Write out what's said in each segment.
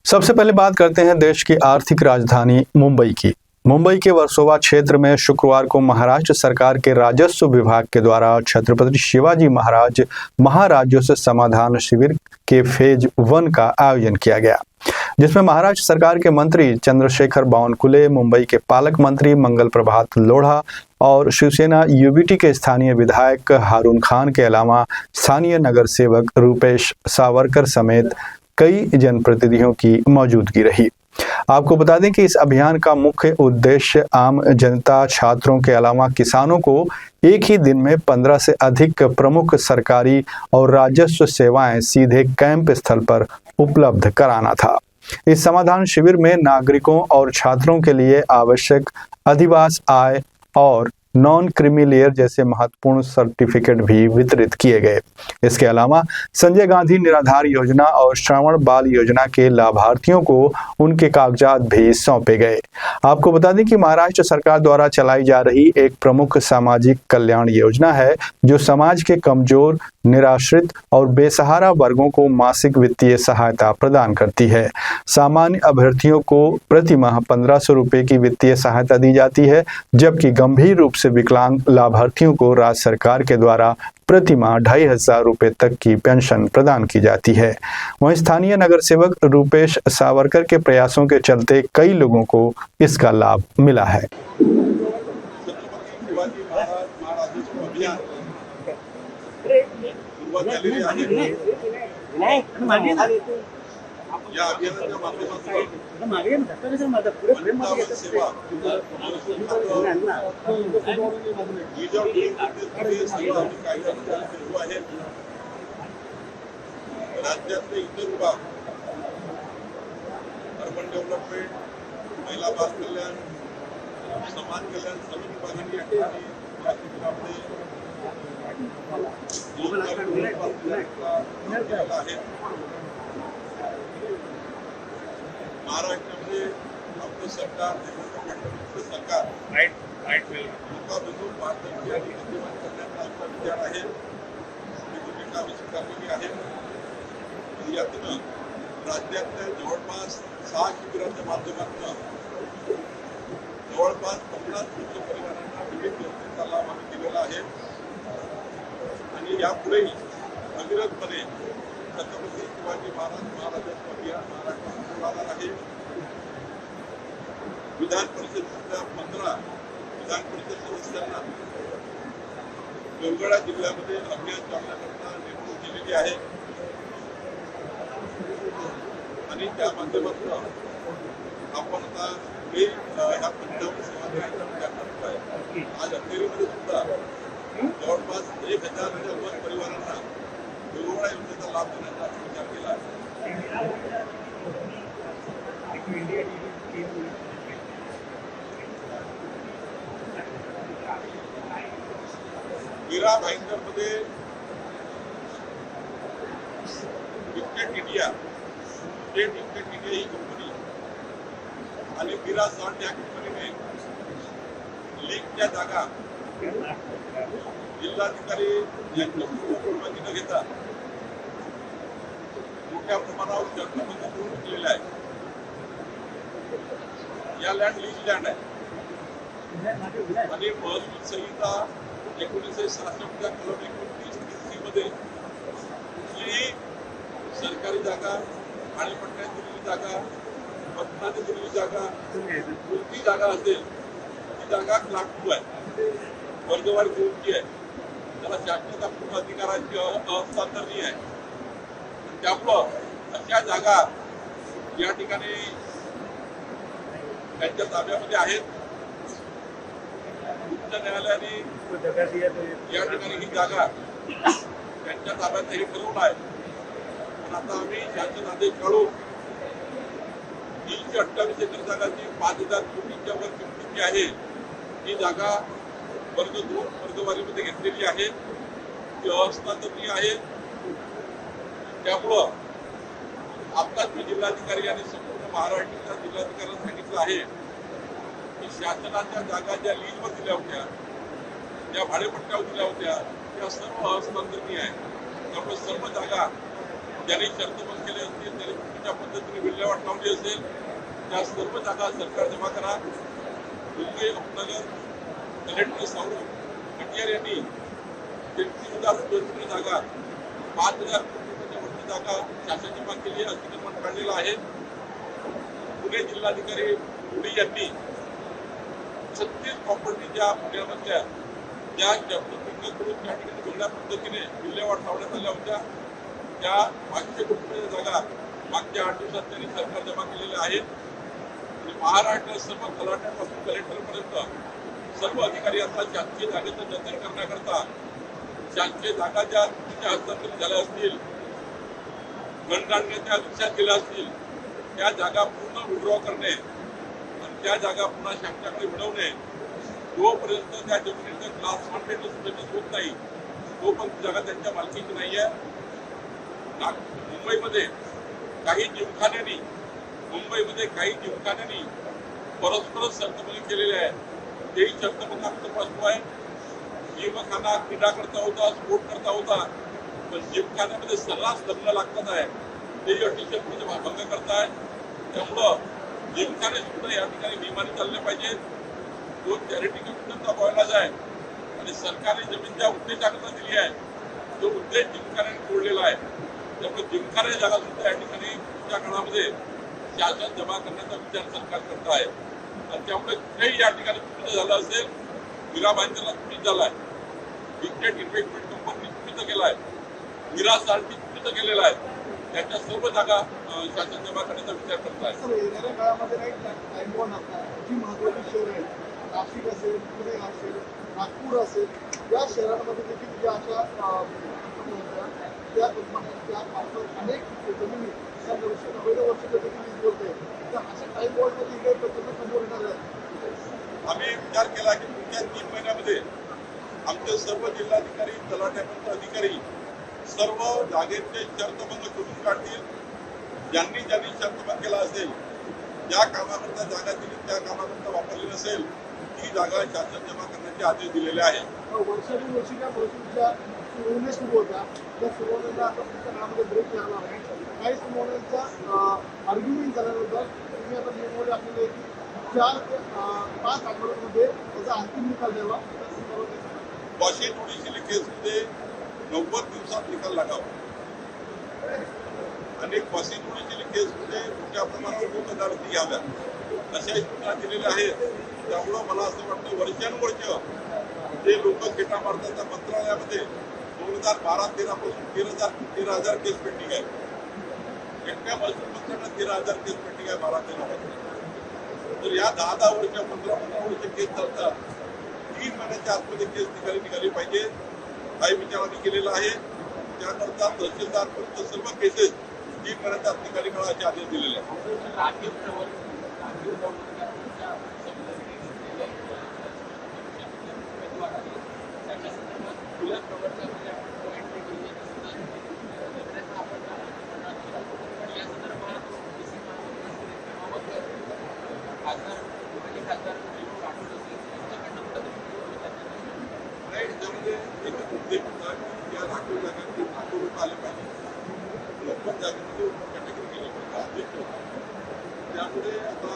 सबसे पहले बात करते हैं देश की आर्थिक राजधानी मुंबई की। मुंबई के वर्सोवा क्षेत्र में शुक्रवार को महाराष्ट्र सरकार के राजस्व विभाग के द्वारा छत्रपति शिवाजी महाराज महाराजस्व समाधान शिविर के फेज 1 का आयोजन किया गया, जिसमें महाराष्ट्र सरकार के मंत्री चंद्रशेखर बावनकुले, मुंबई के पालक मंत्री मंगल प्रभात लोढ़ा और शिवसेना यूबीटी के स्थानीय विधायक हारून खान के अलावा स्थानीय नगर सेवक रूपेश सावरकर समेत कई जनप्रतिनिधियों की मौजूदगी रही। आपको बता दें कि इस अभियान का मुख्य उद्देश्य आम जनता, छात्रों के अलावा किसानों को एक ही दिन में 15 से अधिक प्रमुख सरकारी और राजस्व सेवाएं सीधे कैंप स्थल पर उपलब्ध कराना था। इस समाधान शिविर में नागरिकों और छात्रों के लिए आवश्यक अधिवास, आय और नॉन क्रीमी लेयर जैसे महत्वपूर्ण सर्टिफिकेट भी वितरित किए गए। इसके अलावा संजय गांधी निराधार योजना और श्रावण बाल योजना के लाभार्थियों को उनके कागजात भी सौंपे गए। आपको बता दें कि महाराष्ट्र सरकार द्वारा चलाई जा रही एक प्रमुख सामाजिक कल्याण योजना है, जो समाज के कमजोर, निराश्रित और बेसहारा वर्गों को मासिक वित्तीय सहायता प्रदान करती है। सामान्य अभ्यर्थियों को प्रति माह 1500 रुपए की वित्तीय सहायता दी जाती है, जबकि गंभीर रूप से विकलांग लाभार्थियों को राज्य सरकार के द्वारा प्रति माह 2500 रुपए तक की पेंशन प्रदान की जाती है। वहीं स्थानीय नगर सेवक रूपेश सावरकर के प्रयासों के चलते कई लोगों को इसका लाभ मिला है। या अभियानाच्या माध्यमातून राज्यातले इतर विभाग, अर्बन डेव्हलपमेंट, महिला बाल कल्याण, समाज कल्याण सर्व विभागांनी या ठिकाणी महाराष्ट्रामध्ये आपलं सरकार सरकार लोकांमधून पारदर्शी आणि विद्यमान करण्याचा आपला विचार आहे। ही भूमिका आम्ही स्वीकारलेली आहे। यातून राज्यातल्या जवळपास 6 शिबिरांच्या माध्यमातून जवळपास 50 कोटी परिवारांना विविध योजनेचा लाभ आम्ही दिलेला आहे आणि यापुढेही अविरतपणे छत्रपती शिवाजी महाराज महाराजस्व अभियान महाराष्ट्रात चालणार आहे। विधान परिषदेच्या 15 विधान परिषद सदस्यांना वेगवेगळ्या जिल्ह्यामध्ये अभियान चालवण्याकरता नेमणूक केलेली आहे आणि त्या माध्यमातून आपण आता पुढे ह्या 55 सेवा देण्याचा विचार करतोय। आज अखेरीमध्ये सुद्धा जवळपास 1000 परिवारांना वेगवेगळ्या योजनेचा लाभ देण्याचा विचार केला आहे। मीरा भाईंदरमध्ये स्टेट इंडिया ही कंपनी आणि मीरा सॉल्ट या कंपनीने लिंकच्या जागा जिल्हाधिकारी यांच्याकडून परवानगी न घेता मोठ्या प्रमाणावर जंगलामध्ये करून विकलेल्या आहे। या लँड लीज लँड आहे आणि महसूल संहिता 1966 कलम 29 मध्ये कुठलीही सरकारी जागा, पाणीपट्ट्यात दिलेली जागा, मतदानात दिलेली जागा, कोणती जागा असेल ती जागा लागू आहे, वर्गवारी करूनची आहे, त्याला शासनाचा पूर्ण अधिकाराची हस्तांतरणी आहे। त्यामुळं अशा जागा या ठिकाणी त्यांच्या ताब्यामध्ये आहेत। उच्च न्यायालयाने या ठिकाणी ही जागा त्यांच्या ताब्यात हे करून आहे। पण आता आम्ही शासन आदेश काढून 328 एकर जागा जी 5000 कोटीच्या वर किमतीची आहे, ही जागा वर्ग 2 वर्गवारीमध्ये घेतलेली आहे, ती हस्तांतरणी आहे। त्यामुळं आत्ताच मी जिल्हाधिकारी आणि संपूर्ण महाराष्ट्राच्या जिल्हाधिकाऱ्यांना सांगितलं आहे की शासनाच्या जागा ज्या लीजवर दिल्या होत्या, ज्या भाडेपट्ट्यावर दिल्या होत्या, त्या सर्व हस्तांतरणी आहे। त्यामुळे सर्व जागा ज्यांनी शर्त बंद केले असतील, त्यांनी ज्या पद्धतीने विल्हेवाट लावली असेल त्या सर्व जागा सरकार जमा करा. मुंबई उपनगर कलेक्टर सौरभ कटियार यांनी 33,000 जागा 5,000 कोटीच्या वरती जागा शासन जमा केली अतिक्रमण काढलेलं आहे. पुणे जिल्हाधिकारी पुणे यांनी 36 प्रॉपर्टी ज्या पुण्यामधल्या ज्या पद्धतीने करून त्या ठिकाणी वेगळ्या पद्धतीने विल्हेवाट लावण्यात आल्या होत्या त्या 500 कोटीच्या जागा मागच्या 8 दिवसात त्यांनी सरकार जमा केलेल्या आहेत. महाराष्ट्र सर्व तलाठ्यापासून कलेक्टरपर्यंत सर्व अधिकारी आता शासकीय जागेचं जतन करण्याकरता शासकीय जागा ज्या तुमच्या हस्तांतरित झाल्या असतील गणकांडण्याच्या लक्षात गेल्या असतील त्या जागा पूर्ण विड्रॉ करणे आणि त्या जागा पुन्हा शासनाकडे मिळवणे. जोपर्यंत त्या जमिनीचं क्लास 1 स्टेटस होत नाही तोपर्यंत जागा त्यांच्या मालकीची नाही आहे. मुंबईमध्ये काही जिमखान्यांनी परस्पर शर्तबंदी केलेले आहे. तेही शर्तबंदी आम्ही तपासतो आहे. जिमखाना क्रीडा करता होता, स्पोर्ट करता होता, पण जिमखान्यामध्ये सर्रास लग्न लागतात आहे तेही अटी शर्तीचे भंग करताय. त्यामुळं जिमखाने सुद्धा या ठिकाणी नियमाने चालले पाहिजे. तो चॅरिटीचा सुद्धा बॉयलाज आहे आणि सरकारने जमीन ज्या उद्देशाकरता दिली आहे तो उद्देश जिमखान्याने तोडलेला आहे. त्यामुळे जिमखाने जागा सुद्धा या ठिकाणी पुढच्या काळामध्ये शासन जमा करण्याचा विचार सरकार करत आहे आणि त्यामुळे कुठेही या ठिकाणी चुकीचं झालं असेल, मीराबाईंचा चुकीचं झालाय, विकेट इन्व्हेस्टमेंट कंपनी चुकीचं केलाय, मीरा सारखी चुकीचं केलेलं आहे, त्याच्या सर्व जागा शासन जमा करण्याचा विचार करत आहे. येणाऱ्या काळामध्ये काही टाइमबॉन्ड असतात जी महत्वाची शहर आहेत, नाशिक असेल, पुणे असेल, नागपूर असेल, या शहरांमध्ये देखील ज्या अशा त्या कंपन्यांच्या मार्फत अनेक जमिनी वर्षाच्या देखील बोलते तर अशा टाइमबॉन्डमध्ये काही प्रकरण समोर येणार आहे. आम्ही विचार केला की पुढच्या 3 महिन्यामध्ये आमचे सर्व जिल्हाधिकारी तलाठ्यापर्यंत अधिकारी सर्व जागेचे शर्तभंग शोधून काढतील. ज्यांनी शर्तभंग केला असेल, ज्या कामाकरता जागा दिली त्या कामाकरता वापरली नसेल ती जागा शासन जमा करण्याचे आदेश दिलेले आहेत. वर्षानुवर्षी त्या महसूलच्या सुनावण्या सुरू होत्या. त्या सुनावण्यांना आता पुढच्या काळामध्ये ब्रेक लागणार आहे. काही सुनावण्यांचा आर्ग्युमेंट झाल्यानंतर तुम्ही आता नियमावली आपल्याला की 4 ते 5 आठवड्यांमध्ये त्याचा अंतिम निकाल द्यावा. वाशी जुडिशियली केसमध्ये 90 दिवसात निकाल लागावा. अनेक वाशी जुडिशियली केसमध्ये मोठ्या प्रमाणावर लोक अदालती घ्याव्यात अशाही सूचना दिलेल्या आहेत. त्यामुळं मला असं वाटतं वर्षानुवर्ष जे लोक खेटा मारतात त्या मंत्रालयामध्ये 2012-13 पासून 13,000 केस पेंडिंग आहे. एकट्या महसूल मंत्र्यांना 13,000 केस पेंडिंग आहे 12-13 पासून. तर या 10-10 वर्ष 15-15 वर्ष केस चालतात. 3 महिन्याच्या आतमध्ये केस निघाली पाहिजे. काही विचार आम्ही केलेला आहे. त्याकरता तहसीलदारपर्यंत सर्व केसेस 3 महिन्याच्या आत निकाली काढायचे आदेश दिलेले आहेत. त्यामध्ये एकच उद्देश होता की या राखीव जागांची लाखो लोक आले पाहिजे. लोकल जागेमध्ये कॅटेगरी केली पाहिजे उद्देश होता. त्यामुळे आता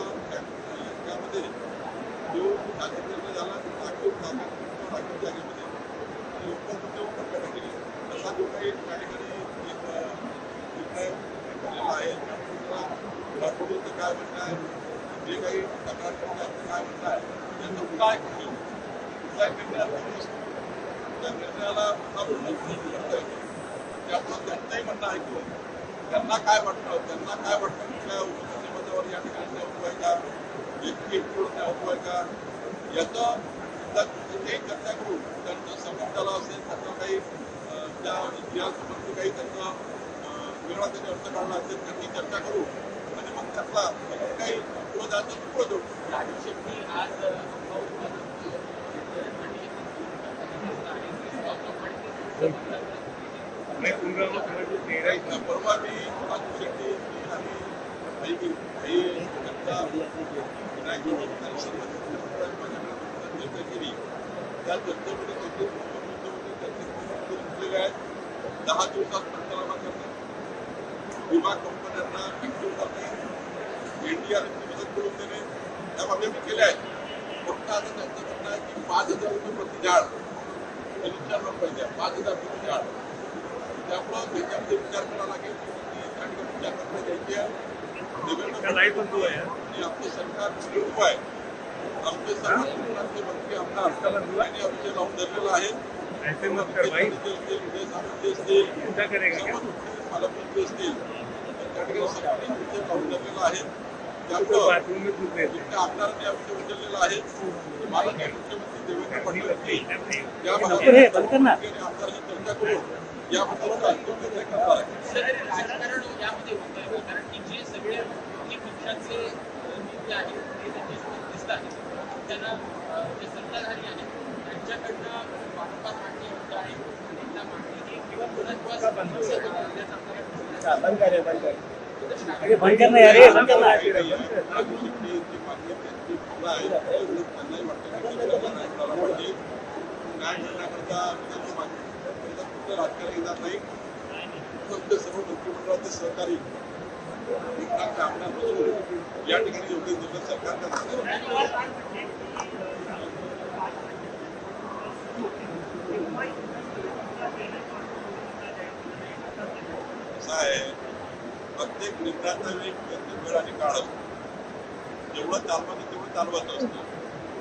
त्यामध्ये जो जागेकरण झाला राखीव जागा राखीव जागेमध्ये लोकलमध्ये ओपन कॅटेगरी असा जो काही त्या ठिकाणी एक निर्णय केलेला आहे. राखोडीचं काय म्हणणं आहे, जे काही तक्रार करण्याचं काय म्हणणं आहे, त्याचं काय करू त्या निर्णयाला त्यामुळं त्यांचंही म्हणणं ऐकून त्यांना काय वाटतं कुठल्या उपसमाजावर या ठिकाणी न्याय आहे का, एकूण न्याय का, याचं तेही चर्चा करू. त्यांचा समज झाला असेल, त्यांना काही त्या इतिहासामध्ये काही त्यांचा वेगळा त्याने अर्थ काढला असेल त्यांनी चर्चा करू आणि मग त्यातला काही पुढं जायचं पुढं जाऊ. परवा मी राजू शेट्टी आणि त्यांचा विनायक चर्चा केली. त्या चर्चेमध्ये त्यांचे मुख्यमंत्री आहेत. 10 दिवसात पंचनामा करणे, विमा कंपनी त्यांना ऍक्टिव्ह करणे, एनडीआरएफची मदत करून देणे या बाबी आम्ही केल्या आहेत. फक्त आता त्यांचं म्हणणं आहे की 5,000 रुपये प्रति झाड हे नुकसान पाहिजे, 5,000 प्रति झाड. त्यामुळं त्याच्यामध्ये विचार करावा लागेल की त्या ठिकाणी विचार करण्यात यायची आहे. आणि आपलं सरकार निवडणूक आहे, आमचे सर्व क्षेत्रातले मंत्री आमदार यांनी हा विषय लावून धरलेला आहे. उदय सामंत असतील, सर्व पालकमंत्री असतील, त्या ठिकाणी सर्वांनी विषय लावून धरलेला आहे. त्यामुळं जितक्या आमदारांनी हा विषय उचललेला आहे. माननीय मुख्यमंत्री देवेंद्र फडणवीस या भागात आमदारांशी चर्चा करून याबद्दल अंतिम निर्णय करणार आहे. राजकारण यामध्ये होत आहे कारण की जे सगळे दोन्ही पक्षाचे नेते आहेत ते त्यांच्यासोबत दिसत आहेत, त्यांना जे सत्ताधारी आहेत त्यांच्याकडनं वारंवार मागणी होत आहे. नेता मागणी किंवा पुनर्वास करण्याचा राजकारण येणार नाही. फक्त सर्व मंत्रिमंडळाचे सहकारी आमदार बसून या ठिकाणी योग्य निर्णय सरकार करणार. असं आहे, प्रत्येक निर्णयाचा वेळ आणि काळ असतो. जेवढं चालवायचं तेवढं चालवायचं असतं.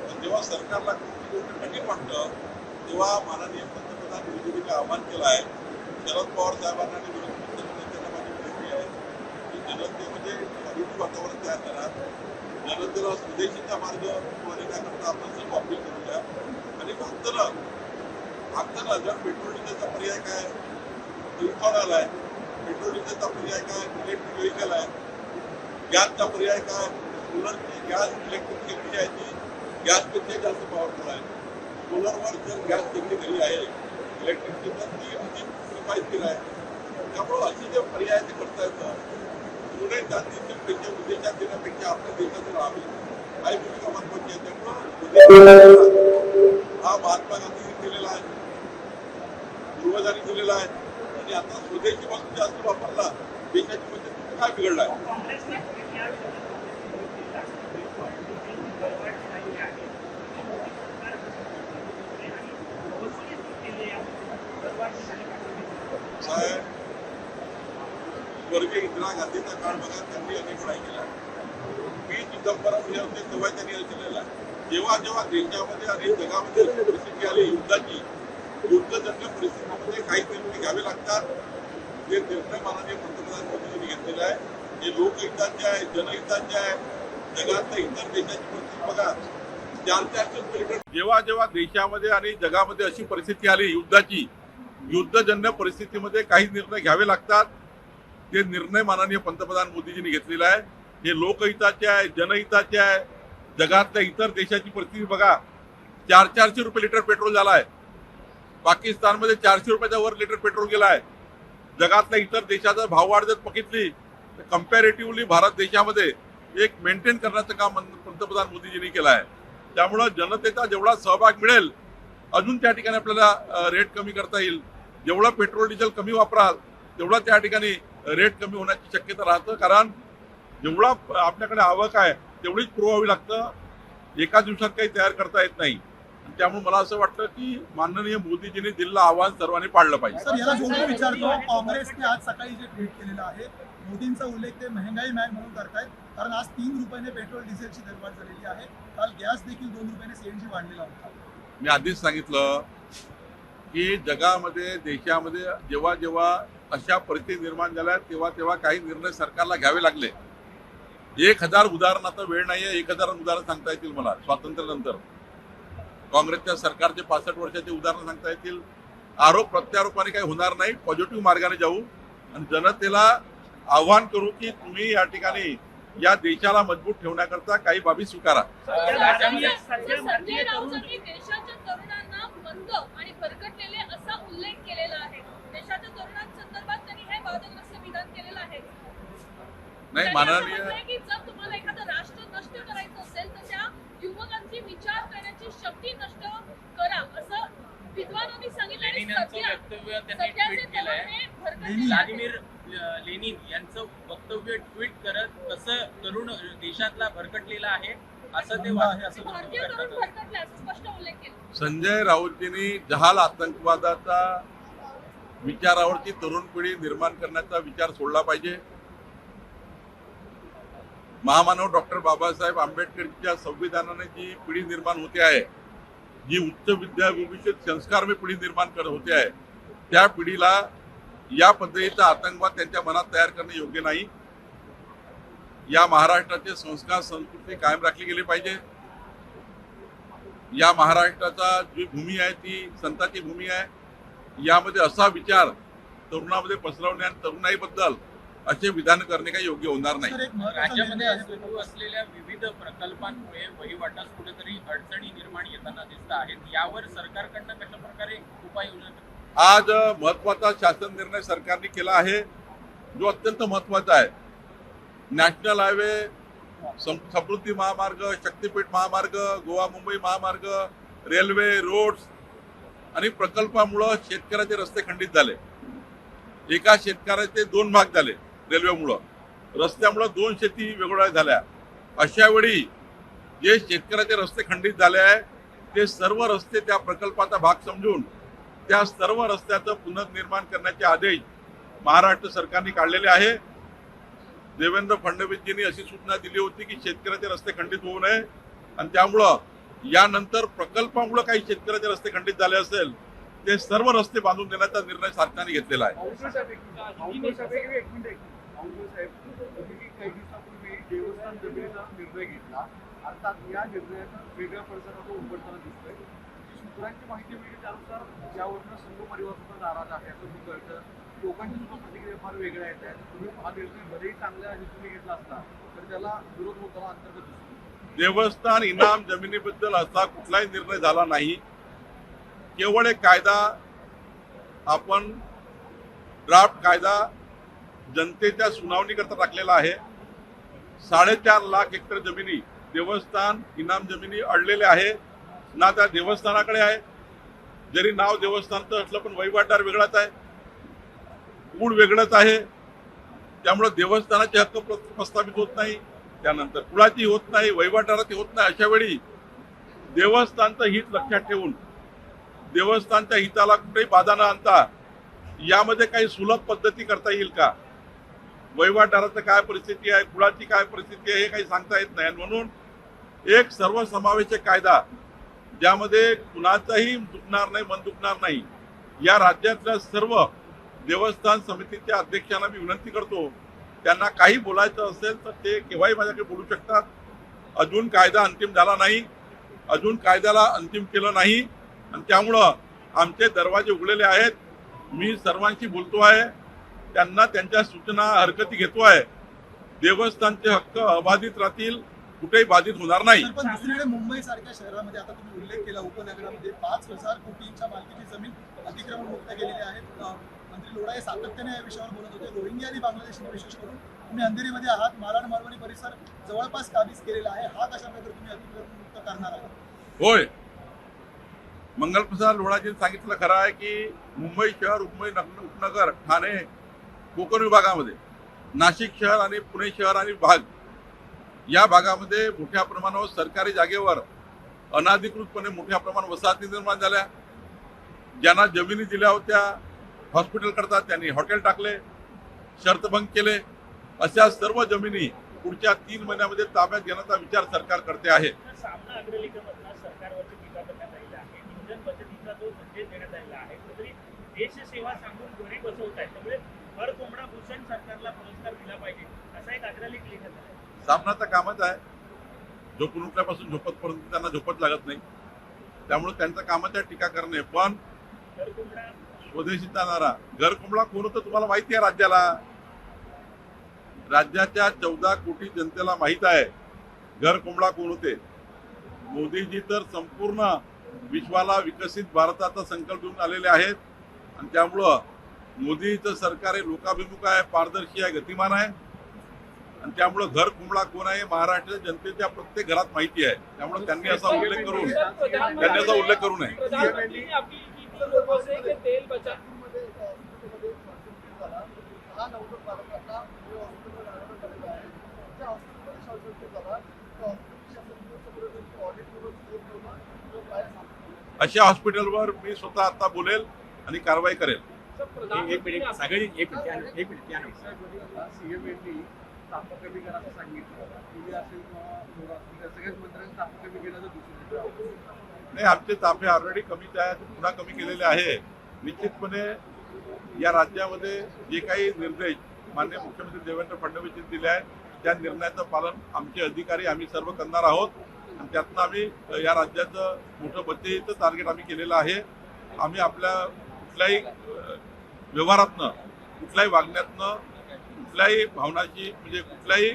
पण जेव्हा सरकारला कठीण वाटतं तेव्हा माननीय पंतप्रधान मोदींनी आवाहन केलं आहे. शरद पवार साहेबांना आणि विरोधी पक्षनेत्यांना माझी विनंती आहे की जनतेमध्ये जागृती वातावरण तयार करा. जनतेला स्वदेशीचा मार्ग नेण्याकरता आपण सर्व अपील करूया. आणि मागताना जर पेट्रोल डिझेलचा पर्याय काय, इथॉनॉल आहे, पेट्रोल डिझेलचा पर्याय काय, इलेक्ट्रिक व्हेकल आहे, गॅसचा पर्याय काय, सोलरची गॅस इलेक्ट्रिक विषयाची गॅसपेक्षा जास्त पॉवरफुल आहे. सोलरवर जर गॅस देखील घरी आहे इलेक्ट्रिकची तर ती अधिक किफायतशीर आहे. त्यामुळं असे जे पर्याय ते करता येतं. पुणे जातीतील पेक्षा विदेशात देण्यापेक्षा आपल्या देशात राहावे काही भूमिका महत्वाची आहे. त्यामुळं हा महात्मा गांधींनी केलेला आहे, पूर्वजांनी दिलेला आहे. आणि आता स्वदेशी वस्तू जास्त वापरला देशाची बचत काय बिघडला आहे. साहेब, स्वर्गीय इंदिरा गांधीचा काळ बघा, त्यांनी अनेक लढाई केल्या. पी चिदंबरम हे होते तेव्हा त्यांनी हे केलेलं आहे. जेव्हा जेव्हा देशामध्ये आणि जगामध्ये अशी परिस्थिती आली युद्धाची, युद्धजन्य परिस्थितीमध्ये काही निर्णय घ्यावे लागतात. ते निर्णय माननीय पंतप्रधान मोदींनी घेतलेला आहे. हे लोकहिताचे आहे, जनहिताचे आहे. जगातल्या इतर देशाची परिस्थिती बघा, 400 किलोमीटर. जेव्हा जेव्हा देशामध्ये आणि जगामध्ये अशी परिस्थिती आली युद्धाची, युद्धजन्य परिस्थितीमध्ये काही निर्णय घ्यावे लागतात. ते निर्णय माननीय पंतप्रधान मोदीजींनी घेतलेला आहे. हे लोकहिताचे आहे, जनहिताचे आहे. जगातल्या इतर देशाची परिस्थिती बघा, 400 रुपये लिटर पेट्रोल झाला आहे. पाकिस्तानमध्ये 400 रुपयाच्या वर लिटर पेट्रोल गेला आहे. जगातल्या इतर देशाचा भाववाढ जर बघितली तर कम्पॅरेटिव्हली भारत देशामध्ये एक मेंटेन करण्याचं काम पंतप्रधान मोदीजींनी केलं आहे. त्यामुळं जनतेचा जेवढा सहभाग मिळेल अजून त्या ठिकाणी आपल्याला रेट कमी करता येईल. जेवढा पेट्रोल डिझेल कमी वापराल तेवढा त्या ठिकाणी रेट कमी होण्याची शक्यता राहतं. कारण जेवढा आपल्याकडे आवक आहे तेवढीच पुरवावी लागतं. एका दिवसात काही तयार करता येत नाही. त्यामुळे मला असं वाटतं की माननीय मोदीजींनी दिलेलं आव्हान सर्वांनी पाळलं पाहिजे. सर, याला जोडून विचारतो, काँग्रेसने आज सकाळी जे ट्विट केलेलं आहे, मोदींचा उल्लेख ते महंगाई मॅन म्हणून करतायत. कारण आज 3 रुपयाने पेट्रोल डिझेलची दरवाढ झालेली आहे. काल गॅस देखील 2 रुपयाने सीएनजी वाढलेला होता. मी आधीच सांगितलं की जगामध्ये देशामध्ये जेव्हा जेव्हा अशा परिस्थिती निर्माण झाल्या तेव्हा तेव्हा काही निर्णय सरकारला घ्यावे लागले. 1000 उदाहरण आता वेळ नाहीये, 1000 उदाहरण सांगता येतील मला स्वातंत्र्यानंतर. काँग्रेसच्या सरकारचे 65 वर्षाचे उदाहरण सांगता येतील. आरोप प्रत्यारोपाने काही होणार नाही. पॉझिटिव्ह मार्गाने जाऊ आणि जनतेला आव्हान करू की तुम्ही या ठिकाणी या देशाला मजबूत ठेवण्याकरता काही बाबी स्वीकारा. संजय राऊतांनी देशाच्या तरुणांना मंद आणि भरकटलेले असा उल्लेख केलेला आहे. देशाच्या तरुणांसंदर्भात त्यांनी हे वादग्रस्त विधान केलेलं आहे. नाही, माननीय की जर तुम्हाला एखादं राष्ट्र नष्ट करायचं असेल तर त्या युवकांची विचार करण्याची शक्ती नष्ट करा असं विद्वानांनी सांगितलं. आणि सध्या जे तरुण हे भरकटलेले आहेत. लेनिन यांचं वक्तव्य ट्विट करत कसं तरुण देशातला भरकटलेला आहे असं ते असं भारतीय तरुण करतात. भरकटले असं स्पष्ट उल्लेख केला. संजय राऊतजींनी जहाल आतंकवादाचा विचारावरची तरुण पिढी निर्माण करण्याचा विचार सोडला पाहिजे. महामानव डॉक्टर बाबासाहेब आंबेडकरच्या संविधानाने जी पिढी निर्माण होते आहे, जी उच्च विद्याविभूषित संस्कारमय पिढी निर्माण करत होते आहे, त्या पिढीला या पद्धतीचा आतंकवाद त्यांच्या मनात तयार करणे योग्य नाही. या महाराष्ट्राचे संस्कार संस्कृती कायम राखली गेली पाहिजे. या महाराष्ट्राचा जी भूमी आहे ती संतांची भूमी आहे. यामध्ये असा विचार तरुणामध्ये पसरवणे आणि तरुणाईबद्दल असे विधान करणे काही योग्य होणार नाही. सर, एक महत्त्वाचा राज्यामध्ये निर्णय आहे. सुरू असलेल्या विविध प्रकल्पांमुळे वहिवाटास कुठेतरी अडचणी निर्माण येताना दिसत आहेत. यावर सरकारकडनं कशा प्रकारे उपाययोजना करतात? आज महत्वाचा शासन निर्णय सरकारने केला आहे, जो अत्यंत महत्वाचा आहे. नॅशनल हायवे, समृद्धी महामार्ग, शक्तीपीठ महामार्ग, गोवा मुंबई महामार्ग, रेल्वे, रोड्स आणि प्रकल्पामुळं शेतकऱ्याचे रस्ते खंडित झाले. एका शेतकऱ्याचे 2 भाग झाले रेल्वेमुळं, रस्त्यामुळं 2 शेती वेगवेगळ्या झाल्या. अशा वेळी जे शेतकऱ्याचे रस्ते खंडित झाले आहे ते सर्व रस्ते त्या प्रकल्पाचा भाग समजून त्या सर्व रस्त्याचं पुनर्निर्माण करण्याचे आदेश महाराष्ट्र सरकारने काढलेले आहे. देवेंद्र फडणवीसजींनी अशी सूचना दिली होती की शेतकऱ्याचे रस्ते खंडित होऊ नये आणि त्यामुळं यानंतर प्रकल्पामुळे काही शेतकऱ्याचे रस्ते खंडित झाले असेल ते सर्व रस्ते बांधून देण्याचा निर्णय सरकारने घेतलेला आहे. काही दिवसापूर्वी देवस्थान जमिनीचा निर्णय घेतला. अर्थात या निर्णयाचा वेगळ्या पडसाद उमटताना दिसतोय. सूत्रांची माहिती मिळते त्यानुसार यावरनं संघ परिवार सुद्धा नाराज आहे असं मी कळतं. लोकांची सुद्धा प्रतिक्रिया फार वेगळ्या येत आहेत. तुम्ही हा निर्णय भलेही चांगल्या हेतूने घेतला असता तर त्याला विरोध होताना अंतर्गत दिसतो. देवस्थान इनाम जमिनीबद्दल असा कुठलाही निर्णय झाला नाही. केवळ एक कायदा, आपण ड्राफ्ट कायदा जनतेच्या सुनावणीकरता टाकलेला आहे. 4.5 लाख हेक्टर जमिनी देवस्थान इनाम जमिनी अडलेल्या आहे ना. त्या देवस्थानाकडे आहे. जरी नाव देवस्थानचं असलं पण वहिवाटदार वेगळाच आहे, कूड वेगळंच आहे. त्यामुळे देवस्थानाचे हक्क प्रस्थापित होत नाही, त्यानंतर कुळाची होत नाही, वहिवाटाराची होत नाही. अशा वेळी देवस्थानचं हित लक्षात ठेवून देवस्थानच्या हिताला कुठेही बाधा न आणता यामध्ये काही सुलभ पद्धती करता येईल का, वहिवाटाराचं काय परिस्थिती आहे, कुळाची काय परिस्थिती आहे हे काही सांगता येत नाही. म्हणून एक सर्वसमावेशक कायदा ज्यामध्ये कुणाचाही दुखणार नाही, मन दुखणार नाही. या राज्यातल्या सर्व देवस्थान समितीच्या अध्यक्षांना मी विनंती करतो, त्यांना काही बोलायचं असेल तर ते केव्हाही माझ्याकडे बोलू शकतात. अजून कायदा अंतिम झाला नाही, अजून कायद्याला अंतिम केलं नाही आणि त्यामुळं आमचे दरवाजे उघडलेले आहेत. मी सर्वांशी बोलतो आहे, त्यांना त्यांच्या सूचना हरकती घेतो आहे. देवस्थानचे हक्क अबाधित राहतील, कुठेही बाधित होणार नाही. पण दुसरीकडे मुंबई सारख्या शहरामध्ये आता तुम्ही उल्लेख केला उपनगरामध्ये 5,000 कोटींच्या मालकीची जमीन अतिक्रमण मुक्त केलेली आहे. मंत्री लोढा हे सातत्याने या विषयावर बोलत होते. रोहिंग्या आणि बांगलादेशी विशेष करून तुम्ही अंधेरीमध्ये आहात, मालाड मालवणी परिसर जवळपास काबीज केलेला आहे. हा कशा प्रकारे तुम्ही अतिक्रमण मुक्त करणार आहात? होय, मंगलप्रसाद लोढाजींनी सांगितलं खरं आहे की मुंबई शहर, उपनगर, ठाणे, कोकण विभागामध्ये, नाशिक शहर आणि पुणे शहर आणि भाग या भागामध्ये मोठ्या प्रमाणावर सरकारी जागेवर अनाधिकृतपणे मोठ्या प्रमाणात वसाहती निर्माण झाल्या. ज्यांना जमिनी दिल्या होत्या हॉस्पिटल करता त्यांनी हॉटेल टाकले, शर्तभंग केले. अशा सर्व जमिनी पुढच्या 3 महिन्यामध्ये ताब्यात घेण्याचा विचार सरकार करते आहे. सामना अग्रलेखामधून सरकारवरती टीका करण्यात आलेली आहे. इंधन बचतीचा जो संदेश देण्यात आलेला आहे, कुठेतरी देशसेवा सांगून घरी बसवत आहे. त्यामुळे हर कोंबडा भूषण सरकारला पुरस्कार दिला पाहिजे असा एक अग्रलेख लिहिण्यात आला. सामनाचा कामच आहे. झोपून उठल्यापासून झोपतपर्यंत त्यांना झोपत लागत नाही, त्यामुळे त्यांचं कामच आहे टीका करणे. पण हर कोंबडा स्वदेशीचा नारा, घर कोंबडा कोण होतं तुम्हाला माहिती आहे. राज्याच्या 14 कोटी जनतेला माहित आहे घर कोंबडा कोण होते. मोदीजी तर संपूर्ण विश्वाला विकसित भारताचा संकल्प घेऊन आलेले आहेत आणि त्यामुळं मोदीचं सरकार हे लोकाभिमुख आहे, पारदर्शी आहे, गतिमान आहे आणि त्यामुळं घर कोंबडा कोण आहे महाराष्ट्राच्या जनतेच्या प्रत्येक घरात माहिती आहे. त्यामुळे त्यांनी असा उल्लेख करू नये. प्रधानमंत्री ने अपील की थी लोगों से कि तेल बचा. 10 नवजात बालकांना हॉस्पिटलला दाखल झालेलं आहे. त्या हॉस्पिटलमध्ये शॉर्ट सर्किट झाला. त्या हॉस्पिटलची शासनाची ऑडिट करून चेक करून तो बाहेर सापडला. अशा हॉस्पिटलवर मी स्वतः आता बोलेल आणि कारवाई करेल. एक मिनिट सगळी एक मिनिट सीएमएनी तापा कमी करायचं सांगितलं. तुम्ही असेल किंवा सगळ्याच मंत्र्यांनी तापा कमी केल्याचं दिसून येतं. नाही, आमचे तापे ऑलरेडी कमीच आहेत, पुन्हा कमी केलेले आहे. निश्चितपणे या राज्यामध्ये जे काही निर्देश माननीय मुख्यमंत्री देवेंद्र फडणवीस दिले आहेत त्या निर्णयाचं पालन आमचे अधिकारी आम्ही सर्व करणार आहोत. आणि त्यातनं आम्ही या राज्याचं मोठं बचतीचं टार्गेट आम्ही केलेलं आहे. आम्ही आपल्या कुठल्याही व्यवहारातनं, कुठल्याही वागण्यातनं, कुठल्याही भावनाची म्हणजे कुठल्याही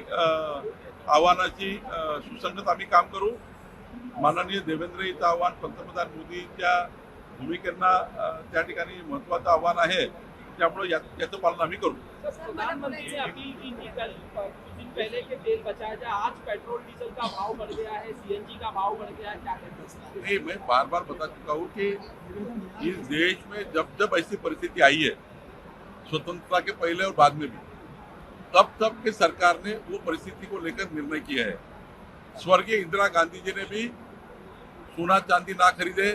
आव्हानाची सुसंगत आम्ही काम करू. माननीय देवेंद्रजीचं आव्हान, पंतप्रधान मोदींच्या भूमिकेंना त्या ठिकाणी महत्त्वाचं आव्हान आहे. त्यामुळे याचं पालन आम्ही करू. प्रधानमंत्री ने अपील की थी कल कुछ दिन पहले कि तेल बचाया जाए. आज पेट्रोल डीजल का भाव बढ़ गया है, सीएनजी का भाव बढ़ गया है, क्या कहते हैं? नहीं, मैं बार बार बता चुका हूँ कि इस देश में जब जब ऐसी परिस्थिति आई है, स्वतंत्रता के पहले और बाद में भी, तब तब के सरकार ने वो परिस्थिति को लेकर निर्णय किया है. स्वर्गीय इंदिरा गांधी जी ने भी सोना चांदी ना खरीदे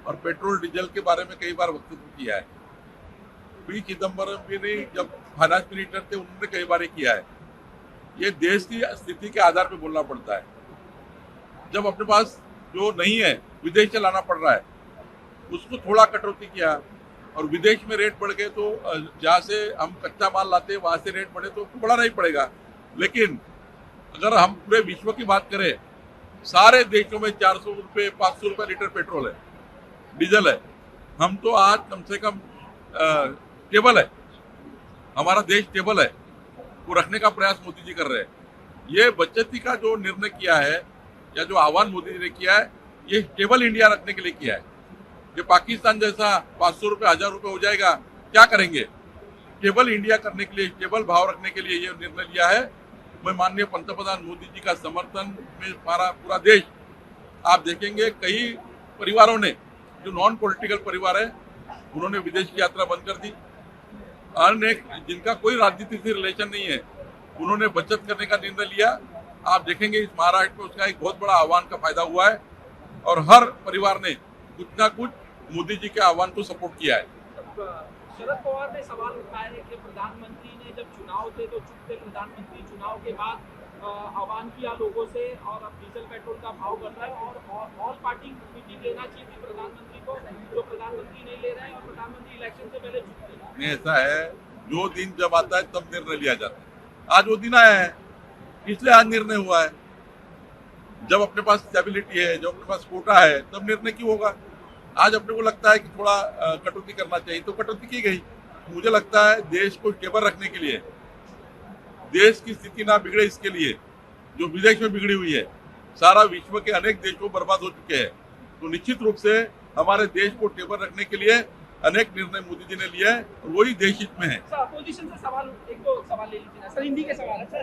और पेट्रोल डीजल के बारे में कई बार वक्तव्य किया है. पी चिदम्बरम भी ने जब फाइनेंस मिनिस्टर थे उन्होंने कई बार किया है. ये देश की स्थिति के आधार पर बोलना पड़ता है. जब अपने पास जो नहीं है विदेश से लाना पड़ रहा है, उसको थोड़ा कटौती किया और विदेश में रेट बढ़ गए तो जहाँ से हम कच्चा माल लाते हैं वहाँ से रेट बढ़े तो बढ़ाना ही पड़ेगा. लेकिन अगर हम पूरे विश्व की बात करें, सारे देशों में 400 रुपये 500 रुपये लीटर पेट्रोल है, डीजल है. हम तो आज कम से कम स्टेबल है, हमारा देश स्टेबल है, वो रखने का प्रयास मोदी जी कर रहे हैं. ये बचती का जो निर्णय किया है या जो आह्वान मोदी जी ने किया है, ये स्टेबल इंडिया रखने के लिए किया है. ये पाकिस्तान जैसा 500 रुपये 1000 रुपये हो जाएगा, क्या करेंगे? स्टेबल इंडिया करने के लिए, स्टेबल भाव रखने के लिए ये निर्णय लिया है. मैं माननीय पंतप्रधान मोदी जी का समर्थन में हमारा पूरा देश, आप देखेंगे कई परिवारों ने, जो नॉन पॉलिटिकल परिवार है, उन्होंने विदेश की यात्रा बंद कर दी. अनेक जिनका कोई राजनीति से रिलेशन नहीं है, उन्होंने बचत करने का निर्णय लिया. आप देखेंगे इस महाराष्ट्र में उसका एक बहुत बड़ा आह्वान का फायदा हुआ है और हर परिवार ने कुछ ना कुछ मोदी जी के आह्वान को सपोर्ट किया है. शरद पवार ने सवाल उठाया है कि प्रधानमंत्री ने जब चुनाव थे तो चुप थे प्रधानमंत्री, चुनाव के बाद आह्वान किया लोगों से और अब डीजल पेट्रोल का भाव बढ़ रहा है और ऑल पार्टी मीटिंग लेना चाहिए थी प्रधानमंत्री को, जो प्रधानमंत्री नहीं ले रहे हैं और प्रधानमंत्री इलेक्शन से पहले चुप थे. नहीं, ऐसा है, जो दिन जब आता है तब निर्णय लिया जाता है. आज वो दिन आया है, इसलिए आज निर्णय हुआ है. जब अपने पास स्टेबिलिटी है, जब अपने पास कोटा है, तब निर्णय क्यों होगा? आज अपने को लगता है कि थोड़ा कटौती करना चाहिए तो कटौती की गई. मुझे लगता है देश को स्टेबल रखने के लिए, देश की स्थिति ना बिगड़े इसके लिए, जो विदेश में बिगड़ी हुई है, सारा विश्व के अनेक देश को बर्बाद हो चुके हैं, तो निश्चित रूप से हमारे देश को स्टेबल रखने के लिए अनेक निर्णय मोदी जी ने लिए हैं और वही देश हित में है. अपोजिशन से सवाल, एक दो सवाल ले लीजिए सर, हिंदी के सवाल है सर.